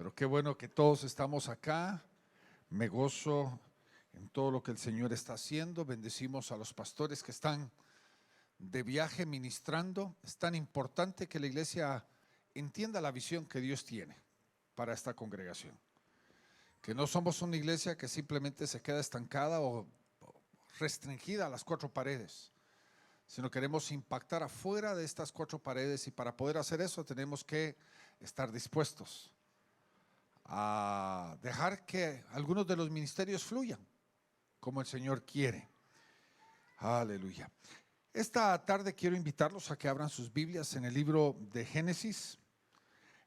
Pero qué bueno que todos estamos acá. Me gozo en todo lo que el Señor está haciendo. Bendecimos a los pastores que están de viaje ministrando. Es tan importante que la iglesia entienda la visión que Dios tiene para esta congregación. Que no somos una iglesia que simplemente se queda estancada o restringida a las cuatro paredes, sino queremos impactar afuera de estas cuatro paredes, y para poder hacer eso tenemos que estar dispuestos a dejar que algunos de los ministerios fluyan como el Señor quiere. Aleluya. Esta tarde quiero invitarlos a que abran sus Biblias en el libro de Génesis,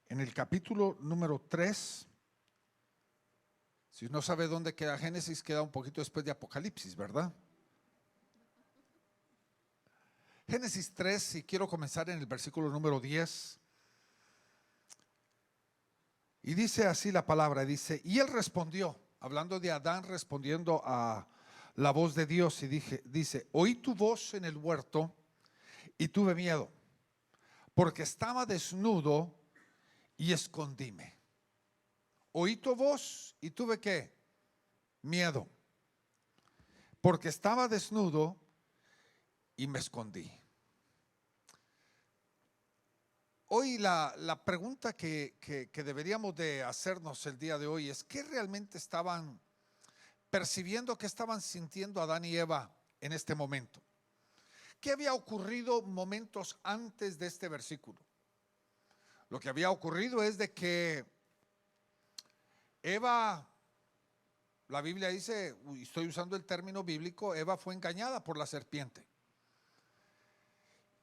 en el capítulo número 3. Si no sabe dónde queda Génesis, queda un poquito después de Apocalipsis, ¿verdad? Génesis 3, y quiero comenzar en el versículo número 10. Y dice así la palabra, dice: y él respondió, hablando de Adán respondiendo a la voz de Dios, y dice: oí tu voz en el huerto y tuve miedo, porque estaba desnudo y escondíme. Oí tu voz y tuve ¿qué? Miedo, porque estaba desnudo y me escondí. Hoy la pregunta que deberíamos de hacernos el día de hoy es: ¿qué realmente estaban percibiendo, qué estaban sintiendo Adán y Eva en este momento? ¿Qué había ocurrido momentos antes de este versículo? Lo que había ocurrido es de que Eva, la Biblia dice, estoy usando el término bíblico, Eva fue engañada por la serpiente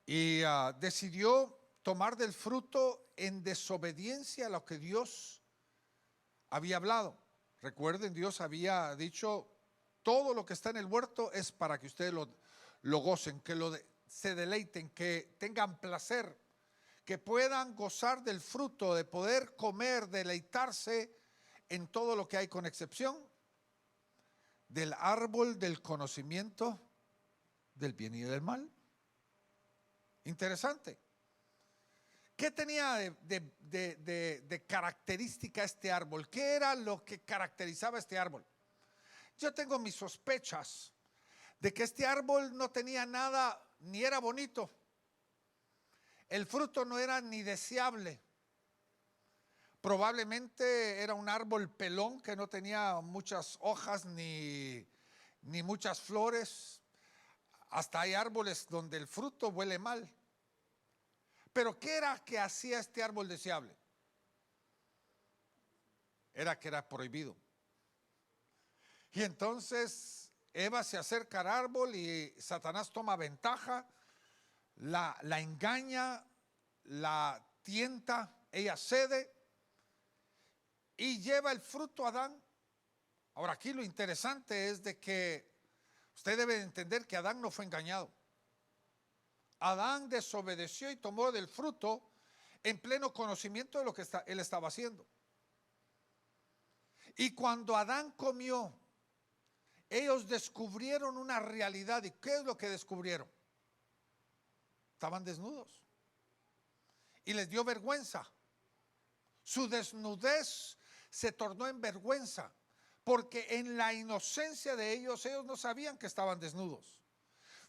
y decidió tomar del fruto en desobediencia a lo que Dios había hablado. Recuerden, Dios había dicho: todo lo que está en el huerto es para que ustedes lo gocen, que se deleiten, que tengan placer, que puedan gozar del fruto, de poder comer, deleitarse en todo lo que hay, con excepción del árbol del conocimiento del bien y del mal. Interesante. ¿Qué tenía de característica este árbol? ¿Qué era lo que caracterizaba este árbol? Yo tengo mis sospechas de que este árbol no tenía nada, ni era bonito. El fruto no era ni deseable. Probablemente era un árbol pelón que no tenía muchas hojas ni muchas flores. Hasta hay árboles donde el fruto huele mal. Pero ¿qué era que hacía este árbol deseable? Era que era prohibido. Y entonces Eva se acerca al árbol y Satanás toma ventaja, la engaña, la tienta, ella cede y lleva el fruto a Adán. Ahora, aquí lo interesante es de que usted debe entender que Adán no fue engañado. Adán desobedeció y tomó del fruto en pleno conocimiento de lo que él estaba haciendo. Y cuando Adán comió, ellos descubrieron una realidad. ¿Y qué es lo que descubrieron? Estaban desnudos y les dio vergüenza. Su desnudez se tornó en vergüenza, porque en la inocencia de ellos no sabían que estaban desnudos.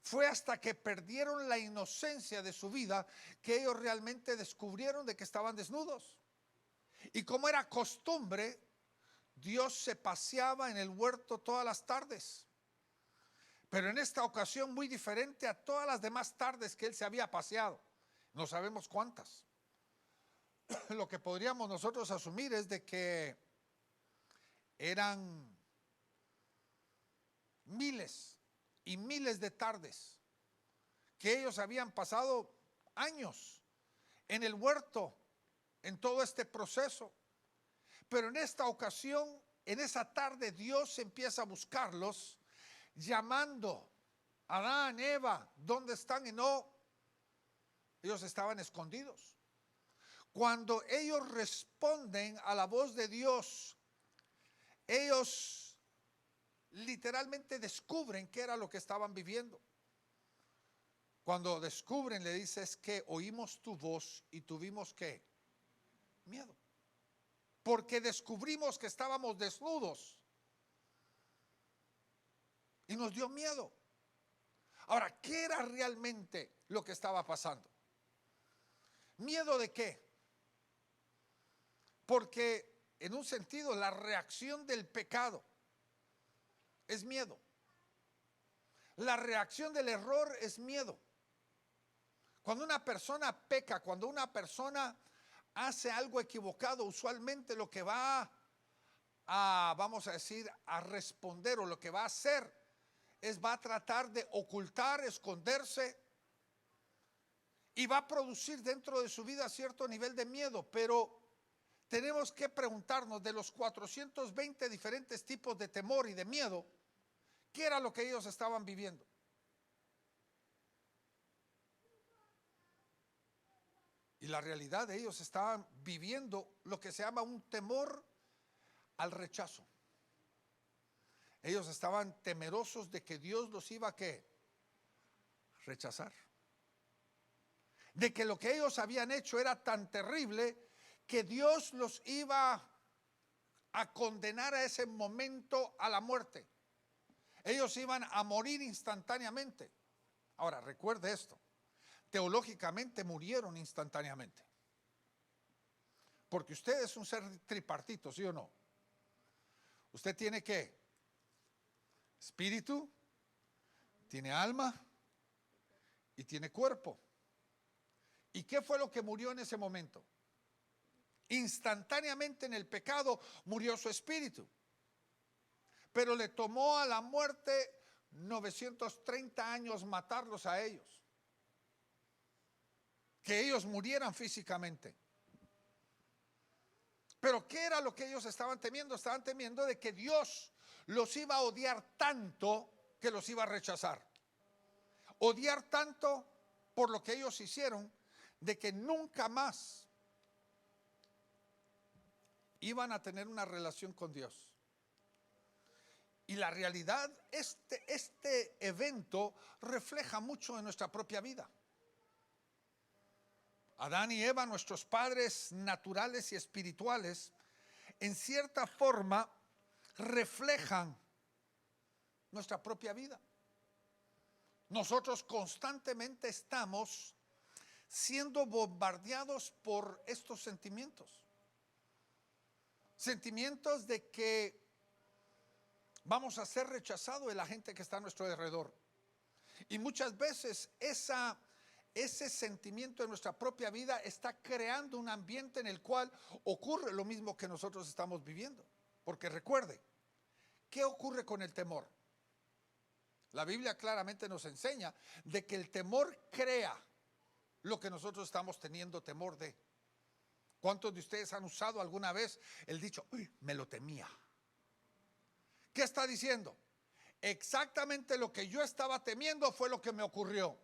Fue hasta que perdieron la inocencia de su vida que ellos realmente descubrieron de que estaban desnudos. Y como era costumbre, Dios se paseaba en el huerto todas las tardes, pero en esta ocasión muy diferente a todas las demás tardes que él se había paseado. No sabemos cuántas. Lo que podríamos nosotros asumir es de que eran miles y miles de tardes que ellos habían pasado años en el huerto, en todo este proceso. Pero en esta ocasión, en esa tarde, Dios empieza a buscarlos, llamando: Adán, Eva, ¿dónde están? Y no, ellos estaban escondidos. Cuando ellos responden a la voz de Dios, ellos literalmente descubren qué era lo que estaban viviendo. Cuando descubren, le dice: es que oímos tu voz y tuvimos ¿qué? Miedo. porque descubrimos que estábamos desnudos y nos dio miedo. Ahora, ¿qué era realmente lo que estaba pasando? ¿Miedo de qué? Porque en un sentido la reacción del pecado es miedo. La reacción del error es miedo. Cuando una persona peca, cuando una persona hace algo equivocado, usualmente lo que va a, vamos a decir, a responder, o lo que va a hacer va a tratar de ocultar, esconderse, y va a producir dentro de su vida cierto nivel de miedo. Pero tenemos que preguntarnos, de los 420 diferentes tipos de temor y de miedo, ¿qué era lo que ellos estaban viviendo? Y la realidad de ellos estaban viviendo lo que se llama un temor al rechazo. Ellos estaban temerosos de que Dios los iba a ¿qué? Rechazar. De que lo que ellos habían hecho era tan terrible que Dios los iba a condenar a ese momento a la muerte. Ellos iban a morir instantáneamente. Ahora, recuerde esto. Teológicamente murieron instantáneamente. Porque usted es un ser tripartito, ¿sí o no? Usted tiene ¿qué? Espíritu, tiene alma y tiene cuerpo. ¿Y qué fue lo que murió en ese momento? Instantáneamente en el pecado murió su espíritu. Pero le tomó a la muerte 930 años matarlos a ellos. Que ellos murieran físicamente. Pero ¿qué era lo que ellos estaban temiendo? Estaban temiendo de que Dios los iba a odiar tanto que los iba a rechazar. Odiar tanto por lo que ellos hicieron, de que nunca más iban a tener una relación con Dios. Y la realidad, este evento refleja mucho en nuestra propia vida. Adán y Eva, nuestros padres naturales y espirituales, en cierta forma reflejan nuestra propia vida. Nosotros constantemente estamos siendo bombardeados por estos sentimientos. Sentimientos de que vamos a ser rechazados de la gente que está a nuestro alrededor. Y muchas veces ese sentimiento en nuestra propia vida está creando un ambiente en el cual ocurre lo mismo que nosotros estamos viviendo. Porque recuerde, ¿qué ocurre con el temor? La Biblia claramente nos enseña de que el temor crea lo que nosotros estamos teniendo temor de. ¿Cuántos de ustedes han usado alguna vez el dicho, uy, me lo temía? ¿Qué está diciendo? Exactamente lo que yo estaba temiendo fue lo que me ocurrió.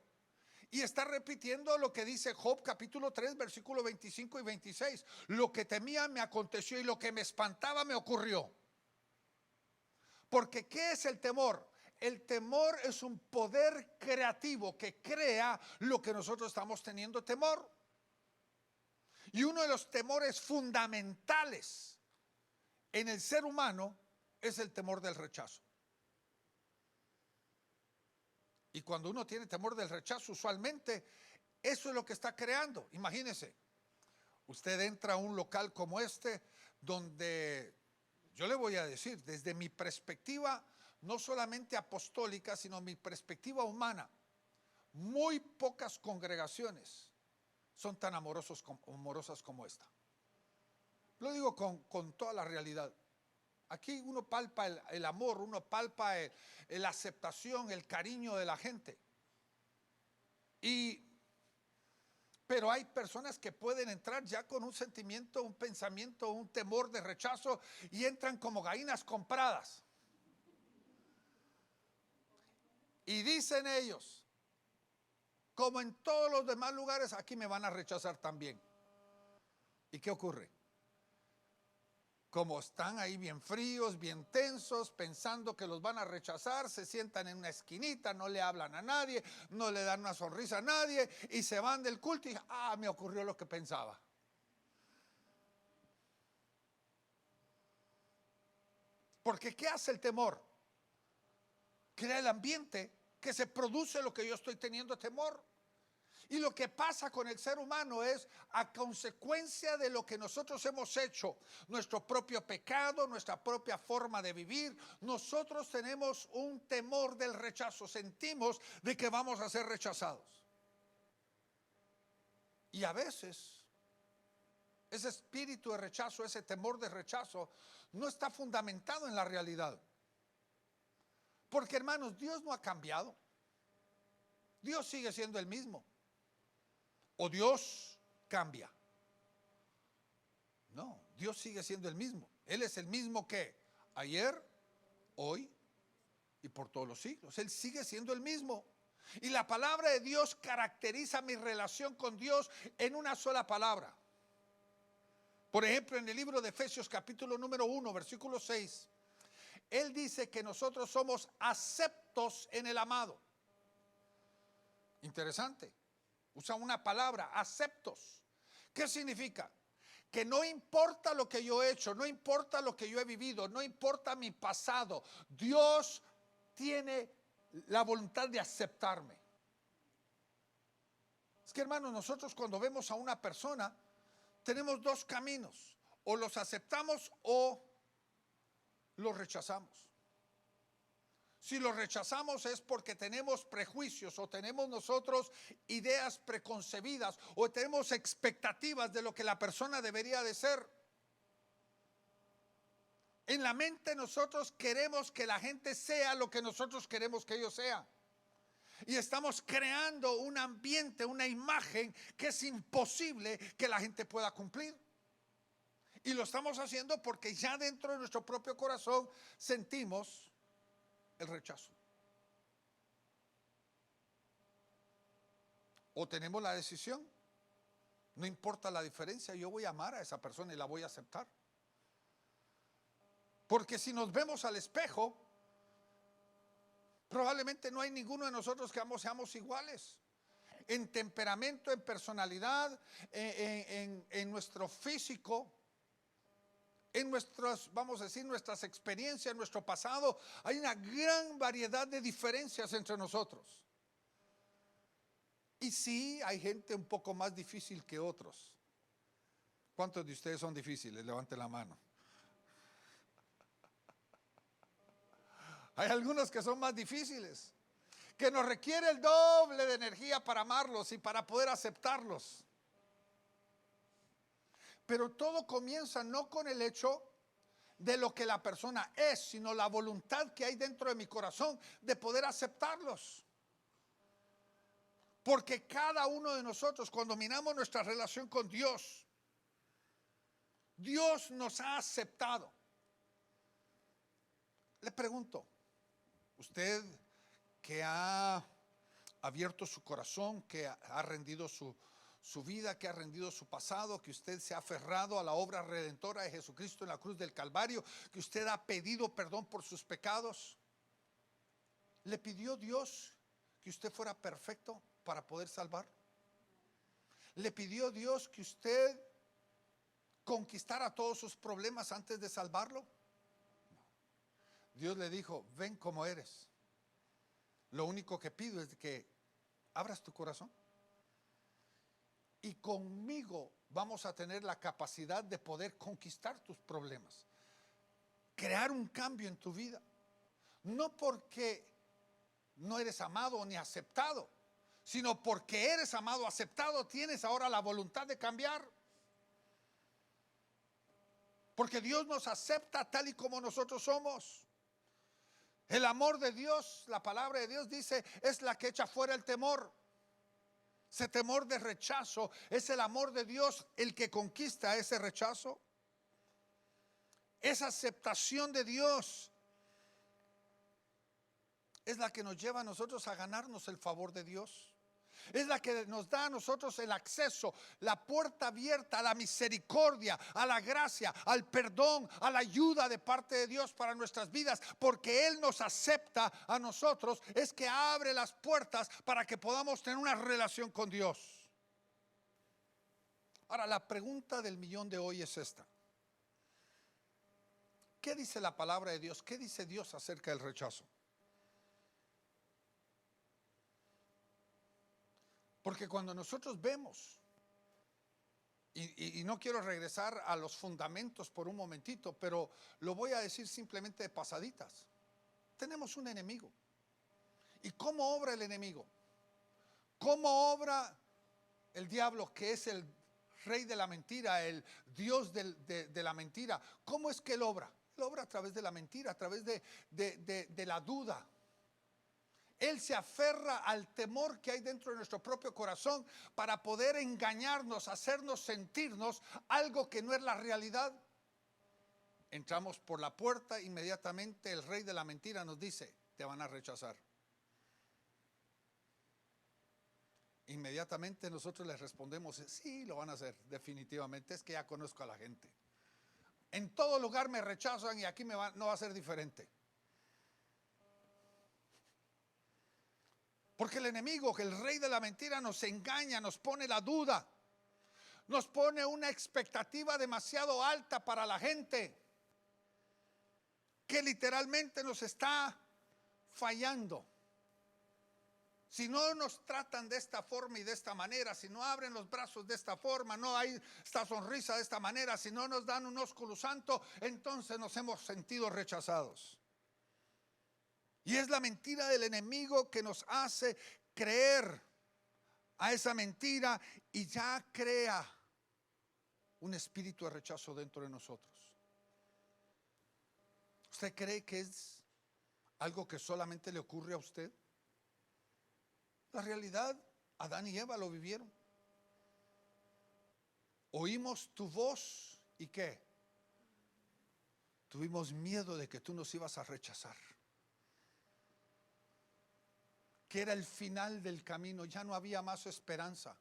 Y está repitiendo lo que dice Job capítulo 3 versículo 25 y 26. Lo que temía me aconteció y lo que me espantaba me ocurrió. Porque ¿qué es el temor? El temor es un poder creativo que crea lo que nosotros estamos teniendo temor. Y uno de los temores fundamentales en el ser humano es el temor del rechazo. Y cuando uno tiene temor del rechazo, usualmente eso es lo que está creando. Imagínese, usted entra a un local como este, donde yo le voy a decir, desde mi perspectiva, no solamente apostólica, sino mi perspectiva humana, muy pocas congregaciones son tan amorosas como esta. Lo digo con toda la realidad. Aquí uno palpa el amor, uno palpa la aceptación, el cariño de la gente. Pero hay personas que pueden entrar ya con un sentimiento, un pensamiento, un temor de rechazo y entran como gallinas compradas. Y dicen ellos, como en todos los demás lugares, aquí me van a rechazar también. ¿Y qué ocurre? Como están ahí bien fríos, bien tensos, pensando que los van a rechazar, se sientan en una esquinita, no le hablan a nadie, no le dan una sonrisa a nadie y se van del culto y me ocurrió lo que pensaba. Porque ¿qué hace el temor? Crea el ambiente que se produce lo que yo estoy teniendo temor. Y lo que pasa con el ser humano es a consecuencia de lo que nosotros hemos hecho, nuestro propio pecado, nuestra propia forma de vivir, nosotros tenemos un temor del rechazo, sentimos de que vamos a ser rechazados. Y a veces ese espíritu de rechazo, ese temor de rechazo, no está fundamentado en la realidad. Porque hermanos, Dios no ha cambiado. Dios sigue siendo el mismo. ¿O Dios cambia? No, Dios sigue siendo el mismo. Él es el mismo que ayer, hoy y por todos los siglos. Él sigue siendo el mismo. Y la palabra de Dios caracteriza mi relación con Dios en una sola palabra. Por ejemplo, en el libro de Efesios capítulo número 1, versículo 6, Él dice que nosotros somos aceptos en el amado. Interesante. Usa una palabra, aceptos. ¿Qué significa? Que no importa lo que yo he hecho, no importa lo que yo he vivido, no importa mi pasado, Dios tiene la voluntad de aceptarme. Es que hermanos, nosotros cuando vemos a una persona, tenemos dos caminos: o los aceptamos o los rechazamos. Si los rechazamos es porque tenemos prejuicios o tenemos nosotros ideas preconcebidas o tenemos expectativas de lo que la persona debería de ser. En la mente nosotros queremos que la gente sea lo que nosotros queremos que ellos sean. Y estamos creando un ambiente, una imagen que es imposible que la gente pueda cumplir. Y lo estamos haciendo porque ya dentro de nuestro propio corazón sentimos el rechazo. O tenemos la decisión, no importa la diferencia, yo voy a amar a esa persona y la voy a aceptar. Porque si nos vemos al espejo, probablemente no hay ninguno de nosotros que seamos iguales. En temperamento, en personalidad, en nuestro físico, en nuestras, vamos a decir, nuestras experiencias, nuestro pasado, hay una gran variedad de diferencias entre nosotros. Y sí, hay gente un poco más difícil que otros. ¿Cuántos de ustedes son difíciles? Levanten la mano. Hay algunos que son más difíciles, que nos requiere el doble de energía para amarlos y para poder aceptarlos. Pero todo comienza no con el hecho de lo que la persona es, sino la voluntad que hay dentro de mi corazón de poder aceptarlos. Porque cada uno de nosotros, cuando miramos nuestra relación con Dios, Dios nos ha aceptado. Le pregunto, usted que ha abierto su corazón, que ha rendido su vida, que ha rendido su pasado, que usted se ha aferrado a la obra redentora de Jesucristo en la cruz del Calvario, que usted ha pedido perdón por sus pecados, ¿le pidió Dios que usted fuera perfecto para poder salvar? ¿Le pidió Dios que usted conquistara todos sus problemas antes de salvarlo? No. Dios le dijo, ven como eres. Lo único que pido es que abras tu corazón. Y conmigo vamos a tener la capacidad de poder conquistar tus problemas. Crear un cambio en tu vida. No porque no eres amado ni aceptado, sino porque eres amado, aceptado, tienes ahora la voluntad de cambiar. Porque Dios nos acepta tal y como nosotros somos. El amor de Dios, la palabra de Dios dice, es la que echa fuera el temor. Ese temor de rechazo, es el amor de Dios el que conquista ese rechazo. Esa aceptación de Dios es la que nos lleva a nosotros a ganarnos el favor de Dios. Es la que nos da a nosotros el acceso, la puerta abierta a la misericordia, a la gracia, al perdón, a la ayuda de parte de Dios para nuestras vidas. Porque Él nos acepta a nosotros, es que abre las puertas para que podamos tener una relación con Dios. Ahora, la pregunta del millón de hoy es esta: ¿Qué dice la palabra de Dios? ¿Qué dice Dios acerca del rechazo? Porque cuando nosotros vemos, y no quiero regresar a los fundamentos por un momentito, pero lo voy a decir simplemente de pasaditas. Tenemos un enemigo. ¿Y cómo obra el enemigo? ¿Cómo obra el diablo, que es el rey de la mentira, el Dios de la mentira? ¿Cómo es que él obra? Él obra a través de la mentira, a través de la duda. Él se aferra al temor que hay dentro de nuestro propio corazón para poder engañarnos, hacernos sentirnos algo que no es la realidad. Entramos por la puerta, inmediatamente el rey de la mentira nos dice: te van a rechazar. Inmediatamente nosotros les respondemos: sí, lo van a hacer, definitivamente, es que ya conozco a la gente. En todo lugar me rechazan y aquí no va a ser diferente. Porque el enemigo, que el rey de la mentira, nos engaña, nos pone la duda, nos pone una expectativa demasiado alta para la gente, que literalmente nos está fallando. Si no nos tratan de esta forma y de esta manera, si no abren los brazos de esta forma, no hay esta sonrisa de esta manera, si no nos dan un ósculo santo, entonces nos hemos sentido rechazados. Y es la mentira del enemigo que nos hace creer a esa mentira y ya crea un espíritu de rechazo dentro de nosotros. ¿Usted cree que es algo que solamente le ocurre a usted? La realidad, Adán y Eva lo vivieron. Oímos tu voz y ¿qué? Tuvimos miedo de que tú nos ibas a rechazar. Que era el final del camino, ya no había más esperanza.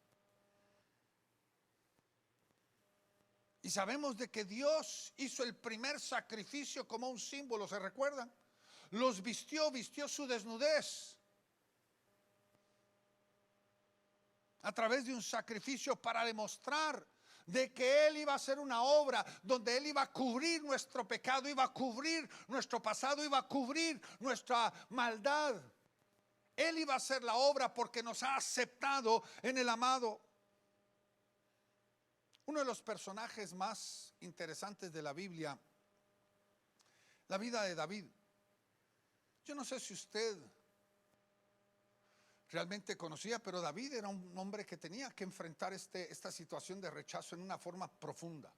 Y sabemos de que Dios hizo el primer sacrificio como un símbolo, ¿se recuerdan? Los vistió su desnudez a través de un sacrificio para demostrar de que Él iba a hacer una obra donde Él iba a cubrir nuestro pecado, iba a cubrir nuestro pasado, iba a cubrir nuestra maldad. Él iba a hacer la obra porque nos ha aceptado en el amado. Uno de los personajes más interesantes de la Biblia, la vida de David. Yo no sé si usted realmente conocía, pero David era un hombre que tenía que enfrentar esta situación de rechazo en una forma profunda.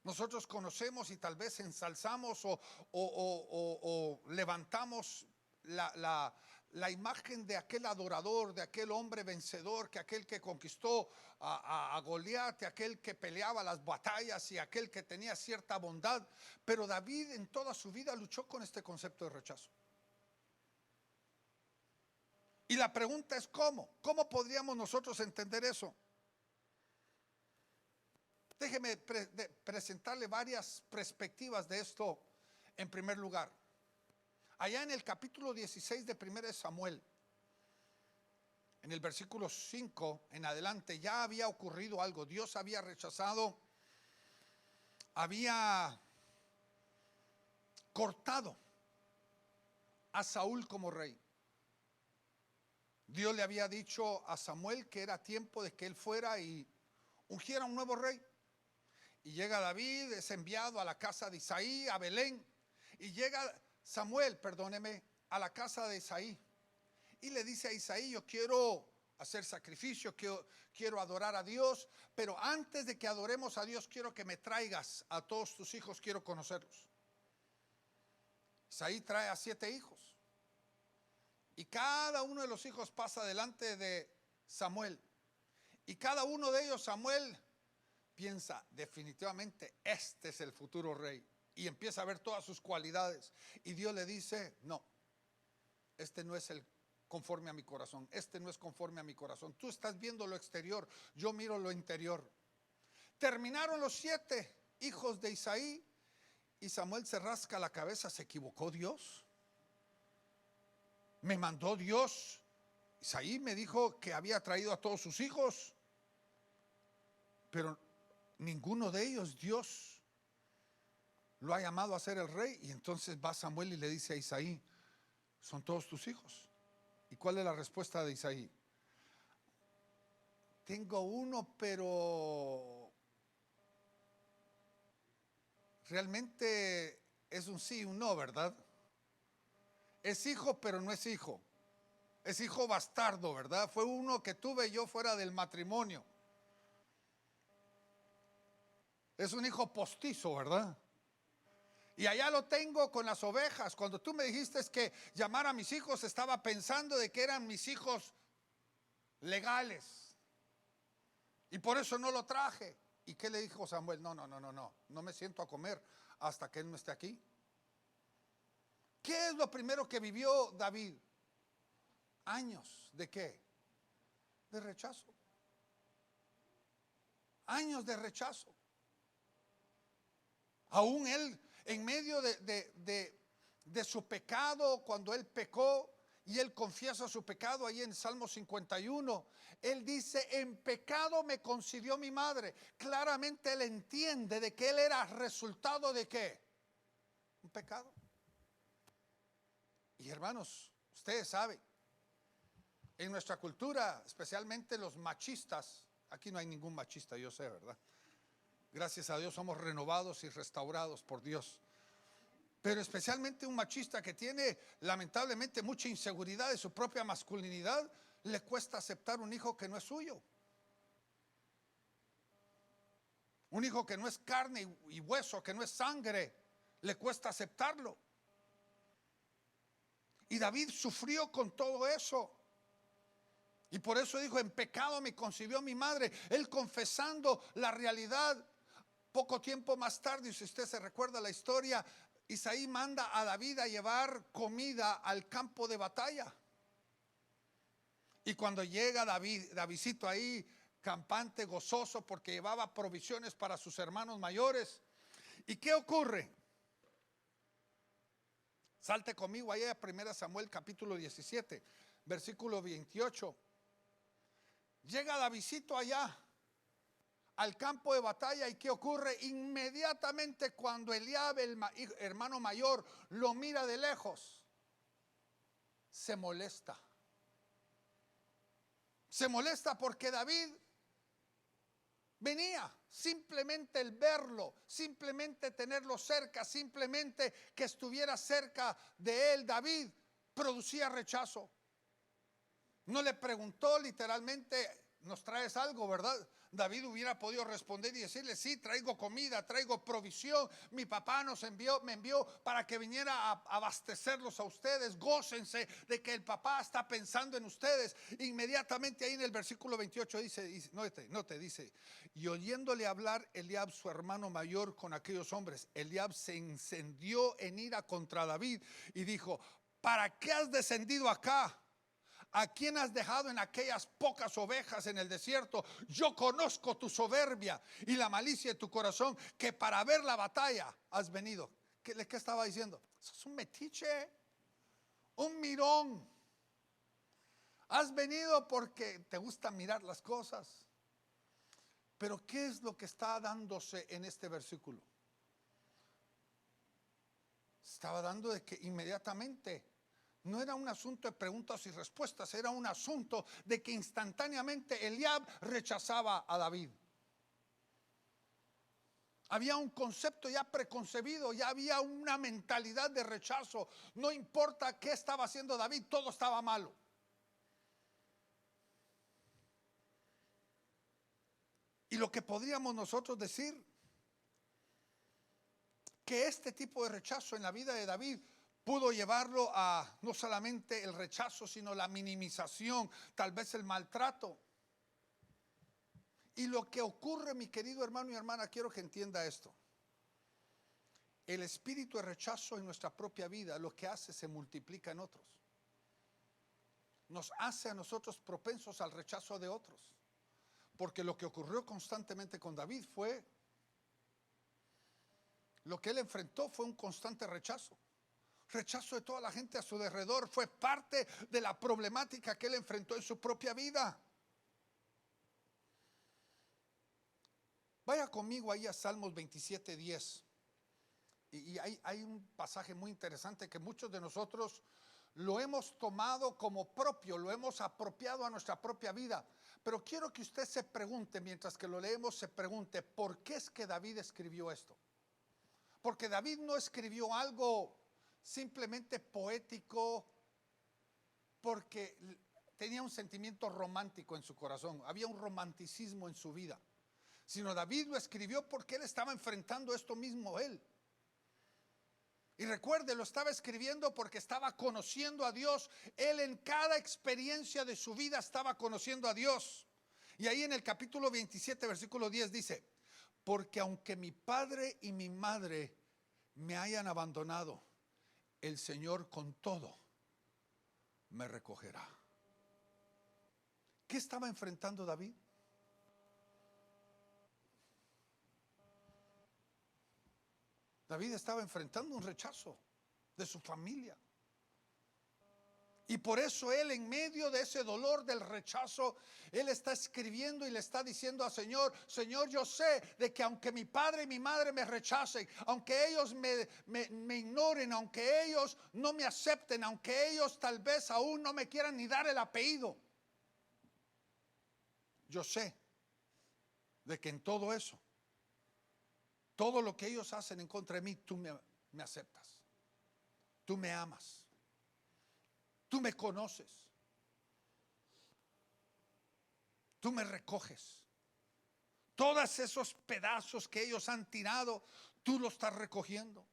Nosotros conocemos y tal vez ensalzamos o levantamos la imagen de aquel adorador, de aquel hombre vencedor, que aquel que conquistó a Goliat, aquel que peleaba las batallas y aquel que tenía cierta bondad. Pero David en toda su vida luchó con este concepto de rechazo. Y la pregunta es ¿cómo? ¿Cómo podríamos nosotros entender eso? Déjeme presentarle varias perspectivas de esto. En primer lugar, allá en el capítulo 16 de 1 Samuel, en el versículo 5 en adelante, ya había ocurrido algo. Dios había rechazado, había cortado a Saúl como rey. Dios le había dicho a Samuel que era tiempo de que él fuera y ungiera un nuevo rey. Y llega David, es enviado a la casa de Isaí, a Belén. Y llega Samuel, perdóneme, a la casa de Isaí. Y le dice a Isaí: yo quiero hacer sacrificio, quiero adorar a Dios. Pero antes de que adoremos a Dios, quiero que me traigas a todos tus hijos, quiero conocerlos. Isaí trae a 7 hijos. Y cada uno de los hijos pasa delante de Samuel. Y cada uno de ellos, Samuel piensa: definitivamente este es el futuro rey. Y empieza a ver todas sus cualidades. Y Dios le dice: no, este no es el conforme a mi corazón. Este no es conforme a mi corazón. Tú estás viendo lo exterior, yo miro lo interior. Terminaron los 7 hijos de Isaí. Y Samuel se rasca la cabeza. ¿Se equivocó Dios? ¿Me mandó Dios? Isaí me dijo que había traído a todos sus hijos, pero ninguno de ellos Dios lo ha llamado a ser el rey. Y entonces va Samuel y le dice a Isaí, son todos tus hijos. ¿Y cuál es la respuesta de Isaí? Tengo uno, pero realmente es un sí y un no, ¿verdad? Es hijo, pero no es hijo. Es hijo bastardo, ¿verdad? Fue uno que tuve yo fuera del matrimonio. Es un hijo postizo, ¿verdad? Y allá lo tengo con las ovejas. Cuando tú me dijiste que llamar a mis hijos, estaba pensando de que eran mis hijos legales. Y por eso no lo traje. ¿Y qué le dijo Samuel? No me siento a comer hasta que él no esté aquí. ¿Qué es lo primero que vivió David? Años ¿de qué? De rechazo. Años de rechazo. Aún él, en medio de su pecado, cuando él pecó y él confiesa su pecado ahí en Salmo 51, él dice, en pecado me concibió mi madre. Claramente él entiende de que él era resultado de ¿qué? Un pecado. Y hermanos, ustedes saben, en nuestra cultura, especialmente los machistas, aquí no hay ningún machista, yo sé, ¿verdad? Gracias a Dios somos renovados y restaurados por Dios. Pero especialmente un machista que tiene lamentablemente mucha inseguridad de su propia masculinidad, le cuesta aceptar un hijo que no es suyo. Un hijo que no es carne y hueso, que no es sangre, le cuesta aceptarlo. Y David sufrió con todo eso. Y por eso dijo, en pecado me concibió mi madre. Él confesando la realidad. Poco tiempo más tarde, si usted se recuerda la historia, Isaí manda a David a llevar comida al campo de batalla. Y cuando llega Davidcito ahí, campante, gozoso, porque llevaba provisiones para sus hermanos mayores. ¿Y qué ocurre? Salte conmigo ahí a 1 Samuel capítulo 17, versículo 28. Llega Davidcito allá al campo de batalla, y ¿qué ocurre? Inmediatamente cuando Eliab, el hermano mayor, lo mira de lejos, se molesta. Se molesta porque David venía, simplemente el verlo, simplemente tenerlo cerca, simplemente que estuviera cerca de él, David producía rechazo. No le preguntó literalmente, ¿nos traes algo, verdad? David hubiera podido responder y decirle, sí, traigo comida, traigo provisión. Mi papá me envió para que viniera a abastecerlos a ustedes. Gócense de que el papá está pensando en ustedes. Inmediatamente ahí en el versículo 28 dice, dice, y oyéndole hablar Eliab, su hermano mayor, con aquellos hombres, Eliab se encendió en ira contra David y dijo, ¿para qué has descendido acá? ¿A quién has dejado en aquellas pocas ovejas en el desierto? Yo conozco tu soberbia y la malicia de tu corazón, que para ver la batalla has venido. ¿Qué estaba diciendo? Sos un metiche, un mirón. Has venido porque te gusta mirar las cosas. Pero ¿qué es lo que está dándose en este versículo? Estaba dando de que inmediatamente no era un asunto de preguntas y respuestas, era un asunto de que instantáneamente Eliab rechazaba a David. Había un concepto ya preconcebido, ya había una mentalidad de rechazo. No importa qué estaba haciendo David, todo estaba malo. Y lo que podríamos nosotros decir, que este tipo de rechazo en la vida de David pudo llevarlo a no solamente el rechazo, sino la minimización, tal vez el maltrato. Y lo que ocurre, mi querido hermano y hermana, quiero que entienda esto. El espíritu de rechazo en nuestra propia vida, lo que hace, se multiplica en otros. Nos hace a nosotros propensos al rechazo de otros. Porque lo que ocurrió constantemente con David fue, lo que él enfrentó fue un constante rechazo. Rechazo de toda la gente a su alrededor. Fue parte de la problemática que él enfrentó en su propia vida. Vaya conmigo ahí a Salmos 27:10. Y hay un pasaje muy interesante que muchos de nosotros lo hemos tomado como propio, lo hemos apropiado a nuestra propia vida. Pero quiero que usted se pregunte, mientras que lo leemos, se pregunte, ¿por qué es que David escribió esto? Porque David no escribió algo simplemente poético porque tenía un sentimiento romántico en su corazón, había un romanticismo en su vida, sino David lo escribió porque él estaba enfrentando esto mismo él. Y recuerde, lo estaba escribiendo porque estaba conociendo a Dios. Él en cada experiencia de su vida estaba conociendo a Dios. Y ahí en el capítulo 27, versículo 10 dice, porque aunque mi padre y mi madre me hayan abandonado, el Señor con todo me recogerá. ¿Qué estaba enfrentando David? David estaba enfrentando un rechazo de su familia. Y por eso él, en medio de ese dolor del rechazo, él está escribiendo y le está diciendo al Señor, Señor, yo sé de que aunque mi padre y mi madre me rechacen, aunque ellos me ignoren, aunque ellos no me acepten, aunque ellos tal vez aún no me quieran ni dar el apellido, yo sé de que en todo eso, todo lo que ellos hacen en contra de mí, tú me aceptas. Tú me amas. Tú me conoces. Tú me recoges. Todos esos pedazos que ellos han tirado, tú los estás recogiendo.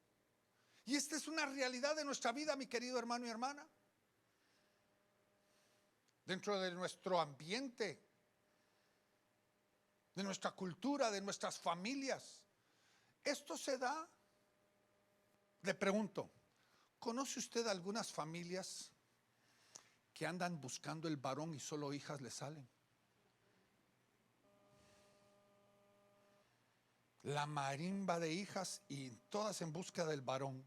Y esta es una realidad de nuestra vida, mi querido hermano y hermana. Dentro de nuestro ambiente, de nuestra cultura, de nuestras familias. Esto se da. Le pregunto, ¿conoce usted algunas familias que andan buscando el varón y solo hijas le salen? La marimba de hijas y todas en busca del varón.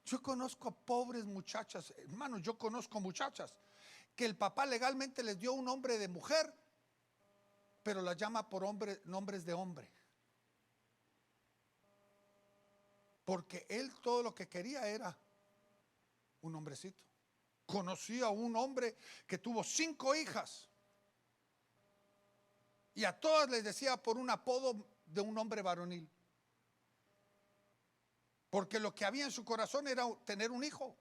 Yo conozco a pobres muchachas, hermanos, yo conozco muchachas que el papá legalmente les dio un nombre de mujer, pero las llama por nombres de hombre. Porque él todo lo que quería era un hombrecito. Conocí a un hombre que tuvo 5 hijas y a todas les decía por un apodo de un hombre varonil. Porque lo que había en su corazón era tener un hijo.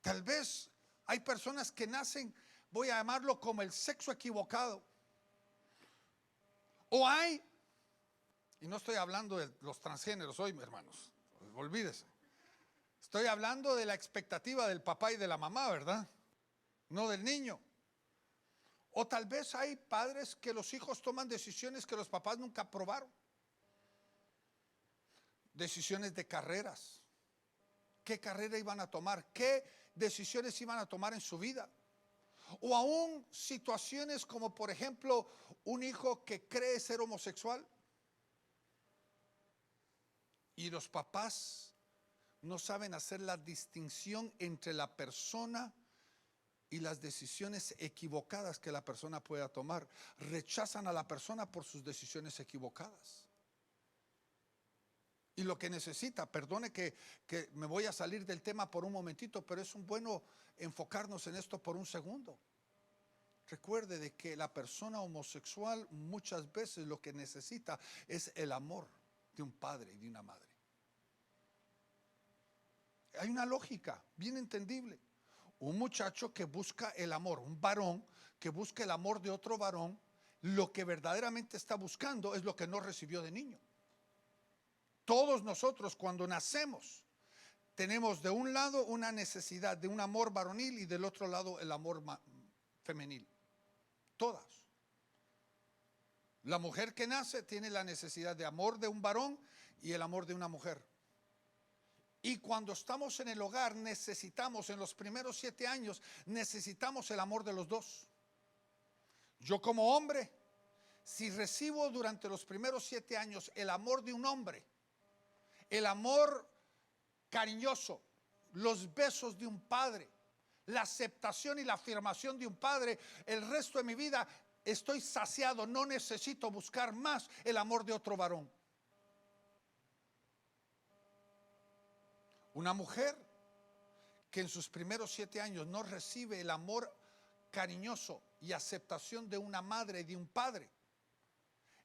Tal vez hay personas que nacen, voy a llamarlo como el sexo equivocado. O hay, y no estoy hablando de los transgéneros hoy, hermanos, olvídese. Estoy hablando de la expectativa del papá y de la mamá, ¿verdad? No del niño. O tal vez hay padres que los hijos toman decisiones que los papás nunca aprobaron. Decisiones de carreras. ¿Qué carrera iban a tomar? ¿Qué decisiones iban a tomar en su vida? O aún situaciones como, por ejemplo, un hijo que cree ser homosexual y los papás no saben hacer la distinción entre la persona y las decisiones equivocadas que la persona pueda tomar. Rechazan a la persona por sus decisiones equivocadas. Y lo que necesita, perdone que me voy a salir del tema por un momentito, pero es bueno enfocarnos en esto por un segundo. Recuerde de que la persona homosexual muchas veces lo que necesita es el amor de un padre y de una madre. Hay una lógica bien entendible. Un muchacho que busca el amor, un varón que busca el amor de otro varón, lo que verdaderamente está buscando es lo que no recibió de niño. Todos nosotros cuando nacemos tenemos de un lado una necesidad de un amor varonil y del otro lado el amor femenil. Todas. La mujer que nace tiene la necesidad de amor de un varón y el amor de una mujer. Y cuando estamos en el hogar necesitamos, en los primeros 7 años, necesitamos el amor de los dos. Yo como hombre, si recibo durante los primeros 7 años el amor de un hombre, el amor cariñoso, los besos de un padre, la aceptación y la afirmación de un padre, el resto de mi vida estoy saciado, no necesito buscar más el amor de otro varón. Una mujer que en sus primeros 7 años no recibe el amor cariñoso y aceptación de una madre y de un padre,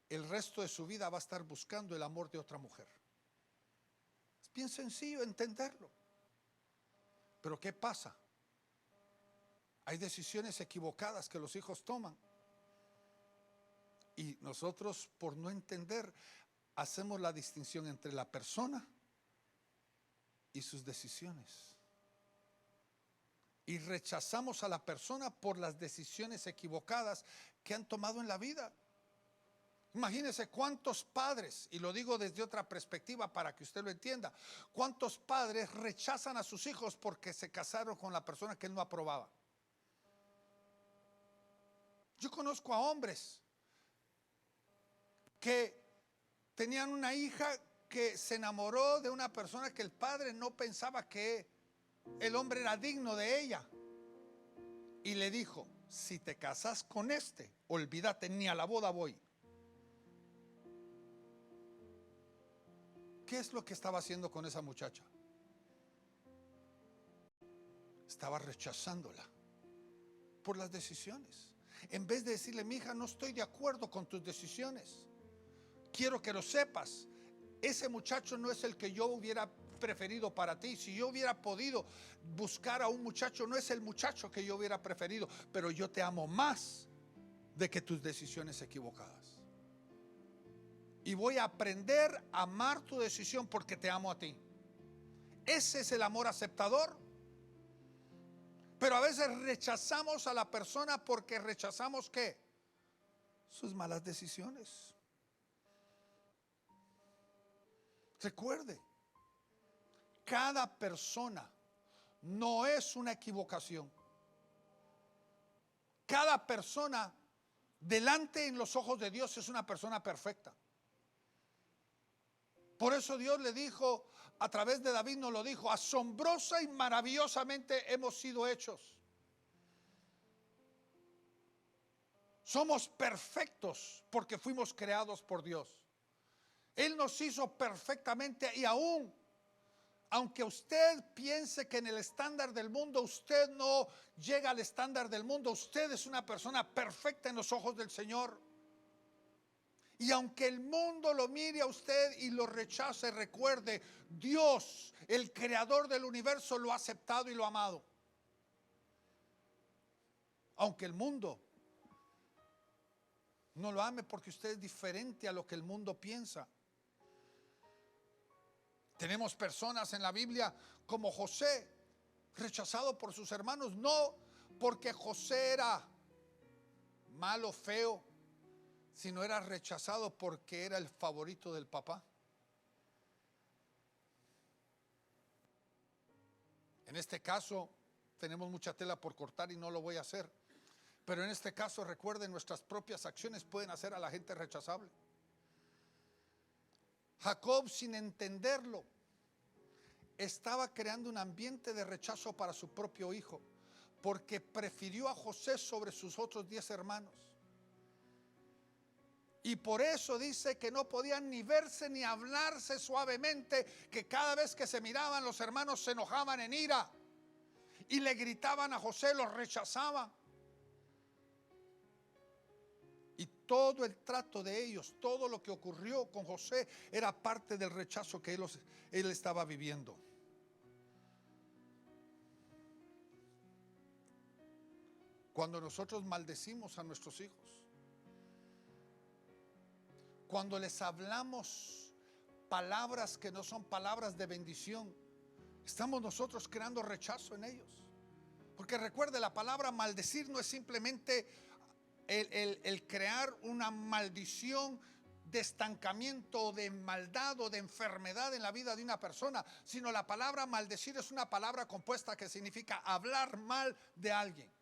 el resto de su vida va a estar buscando el amor de otra mujer. Es bien sencillo entenderlo. Pero ¿qué pasa? Hay decisiones equivocadas que los hijos toman. Y nosotros, por no entender, hacemos la distinción entre la persona y sus decisiones. Y rechazamos a la persona por las decisiones equivocadas que han tomado en la vida. Imagínense cuántos padres, y lo digo desde otra perspectiva para que usted lo entienda, cuántos padres rechazan a sus hijos porque se casaron con la persona que él no aprobaba. Yo conozco a hombres que tenían una hija que se enamoró de una persona que el padre no pensaba que el hombre era digno de ella. Y le dijo, si te casas con este, olvídate, ni a la boda voy. ¿Qué es lo que estaba haciendo con esa muchacha? Estaba rechazándola por las decisiones. En vez de decirle, mi hija, no estoy de acuerdo con tus decisiones. Quiero que lo sepas. Ese muchacho no es el que yo hubiera preferido para ti. Si yo hubiera podido buscar a un muchacho, no es el muchacho que yo hubiera preferido, pero yo te amo más de que tus decisiones equivocadas. Y voy a aprender a amar tu decisión porque te amo a ti. Ese es el amor aceptador. Pero a veces rechazamos a la persona porque rechazamos ¿qué? Sus malas decisiones. Recuerde, cada persona no es una equivocación. Cada persona delante en los ojos de Dios es una persona perfecta. Por eso Dios le dijo, a través de David nos lo dijo, asombrosa y maravillosamente hemos sido hechos. Somos perfectos porque fuimos creados por Dios. Él nos hizo perfectamente y aún, aunque usted piense que en el estándar del mundo usted no llega al estándar del mundo, usted es una persona perfecta en los ojos del Señor. Y aunque el mundo lo mire a usted y lo rechace, recuerde, Dios, el creador del universo, lo ha aceptado y lo ha amado. Aunque el mundo no lo ame porque usted es diferente a lo que el mundo piensa. Tenemos personas en la Biblia como José, rechazado por sus hermanos, no porque José era malo, feo, sino era rechazado porque era el favorito del papá. En este caso tenemos mucha tela por cortar y no lo voy a hacer, pero en este caso recuerden, nuestras propias acciones pueden hacer a la gente rechazable. Jacob, sin entenderlo, estaba creando un ambiente de rechazo para su propio hijo, porque prefirió a José sobre sus otros 10 hermanos. Y por eso dice que no podían ni verse ni hablarse suavemente, que cada vez que se miraban los hermanos se enojaban en ira y le gritaban a José, los rechazaban. Y todo el trato de ellos, todo lo que ocurrió con José era parte del rechazo que él estaba viviendo. Cuando nosotros maldecimos a nuestros hijos, cuando les hablamos palabras que no son palabras de bendición, estamos nosotros creando rechazo en ellos. Porque recuerde, la palabra maldecir no es simplemente el crear una maldición de estancamiento, de maldad o de enfermedad en la vida de una persona, sino la palabra maldecir es una palabra compuesta que significa hablar mal de alguien.